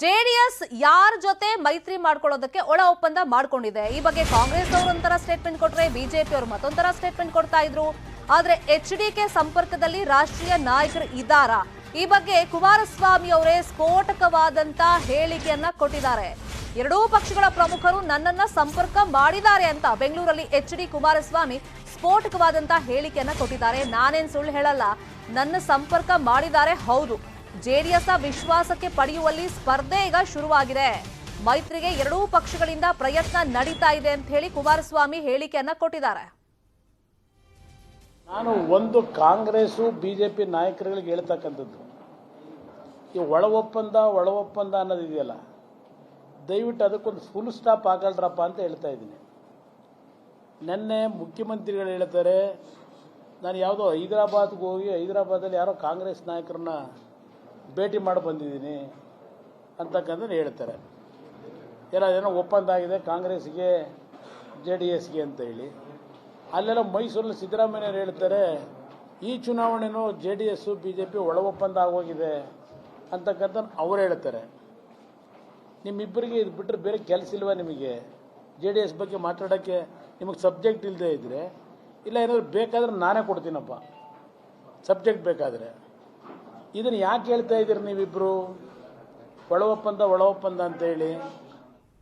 JDS ಯಾರ ಜೊತೆ ಮೈತ್ರಿ ಮಾಡ್ಕೊಳ್ಳೋದಕ್ಕೆ ಒಳ ಒಪ್ಪಂದ ಮಾಡ್ಕೊಂಡಿದೆ. ಈ ಬಗ್ಗೆ ಕಾಂಗ್ರೆಸ್ ಅವರು ಒಂಥರ ಸ್ಟೇಟ್ಮೆಂಟ್ ಕೊಟ್ರೆ, ಬಿಜೆಪಿ ಅವರು ಮತ್ತೊಂದರ ಸ್ಟೇಟ್ಮೆಂಟ್ ಕೊಡ್ತಾ ಇದ್ರು. ಆದ್ರೆ ಎಚ್ಡಿಕೆ ಸಂಪರ್ಕದಲ್ಲಿ ರಾಷ್ಟ್ರೀಯ ನಾಯಕರು ಇದ್ದಾರಾ? ಈ ಬಗ್ಗೆ ಕುಮಾರಸ್ವಾಮಿ ಅವರೇ ಸ್ಫೋಟಕವಾದಂತ ಹೇಳಿಕೆಯನ್ನ ಕೊಟ್ಟಿದ್ದಾರೆ. ಎರಡೂ ಪಕ್ಷಗಳ ಪ್ರಮುಖರು ನನ್ನನ್ನ ಸಂಪರ್ಕ ಮಾಡಿದ್ದಾರೆ ಅಂತ ಬೆಂಗಳೂರಲ್ಲಿ ಎಚ್ಡಿ ಕುಮಾರಸ್ವಾಮಿ ಸ್ಫೋಟಕವಾದಂತ ಹೇಳಿಕೆಯನ್ನ ಕೊಟ್ಟಿದ್ದಾರೆ. ನಾನೇನ್ ಸುಳ್ಳು ಹೇಳಲ್ಲ, ನನ್ನ ಸಂಪರ್ಕ ಮಾಡಿದ್ದಾರೆ, ಹೌದು. ಜೆಡಿಎಸ್ ವಿಶ್ವಾಸಕ್ಕೆ ಪಡೆಯುವಲ್ಲಿ ಸ್ಪರ್ಧೆ ಈಗ ಶುರುವಾಗಿದೆ. ಮೈತ್ರಿಗೆ ಎರಡೂ ಪಕ್ಷಗಳಿಂದ ಪ್ರಯತ್ನ ನಡೀತಾ ಇದೆ ಅಂತ ಹೇಳಿ ಕುಮಾರಸ್ವಾಮಿ ಹೇಳಿಕೆಯನ್ನ ಕೊಟ್ಟಿದ್ದಾರೆ. ನಾನು ಒಂದು ಕಾಂಗ್ರೆಸ್ ಬಿಜೆಪಿ ನಾಯಕರುಗಳಿಗೆ ಹೇಳ್ತಕ್ಕಂಥದ್ದು, ಈ ಒಳ ಒಪ್ಪಂದ ಅನ್ನೋದಿದೆಯಲ್ಲ, ದಯವಿಟ್ಟು ಅದಕ್ಕೊಂದು ಫುಲ್ ಸ್ಟಾಪ್ ಹಾಕಲ್ರಪ್ಪ ಅಂತ ಹೇಳ್ತಾ ಇದ್ದೀನಿ. ನಿನ್ನೆ ಮುಖ್ಯಮಂತ್ರಿಗಳು ಹೇಳ್ತಾರೆ, ನಾನು ಯಾವುದೋ ಹೈದರಾಬಾದ್ಗೆ ಹೋಗಿ ಹೈದರಾಬಾದಲ್ಲಿ ಯಾರೋ ಕಾಂಗ್ರೆಸ್ ನಾಯಕರನ್ನ ಭೇಟಿ ಮಾಡಿ ಬಂದಿದ್ದೀನಿ ಅಂತಕ್ಕಂಥದ್ದು ಹೇಳ್ತಾರೆ. ಏನೋ ಒಪ್ಪಂದ ಆಗಿದೆ ಕಾಂಗ್ರೆಸ್ಗೆ JDSಗೆ ಅಂತ ಹೇಳಿ. ಅಲ್ಲೆಲ್ಲ ಮೈಸೂರಲ್ಲಿ ಸಿದ್ದರಾಮಯ್ಯವ್ರು ಹೇಳ್ತಾರೆ, ಈ ಚುನಾವಣೆನೂ JDS BJP ಒಳ ಒಪ್ಪಂದ ಆಗೋಗಿದೆ ಅಂತಕ್ಕಂಥ ಅವ್ರು ಹೇಳ್ತಾರೆ. ನಿಮ್ಮಿಬ್ಬರಿಗೆ ಇದು ಬಿಟ್ಟರೆ ಬೇರೆ ಕೆಲಸ ಇಲ್ವಾ ನಿಮಗೆ? JDS ಬಗ್ಗೆ ಮಾತಾಡೋಕ್ಕೆ ನಿಮಗೆ ಸಬ್ಜೆಕ್ಟ್ ಇಲ್ಲದೆ ಇದ್ದರೆ, ಇಲ್ಲ ಏನಾದರೂ ಬೇಕಾದ್ರೆ ನಾನೇ ಕೊಡ್ತೀನಪ್ಪ ಸಬ್ಜೆಕ್ಟ್ ಬೇಕಾದರೆ. ಇದನ್ನು ಯಾಕೆ ಹೇಳ್ತಾ ಇದ್ದೀರಿ ನೀವಿಬ್ಬರು? ಒಳ ಒಪ್ಪಂದ ಅಂತೇಳಿ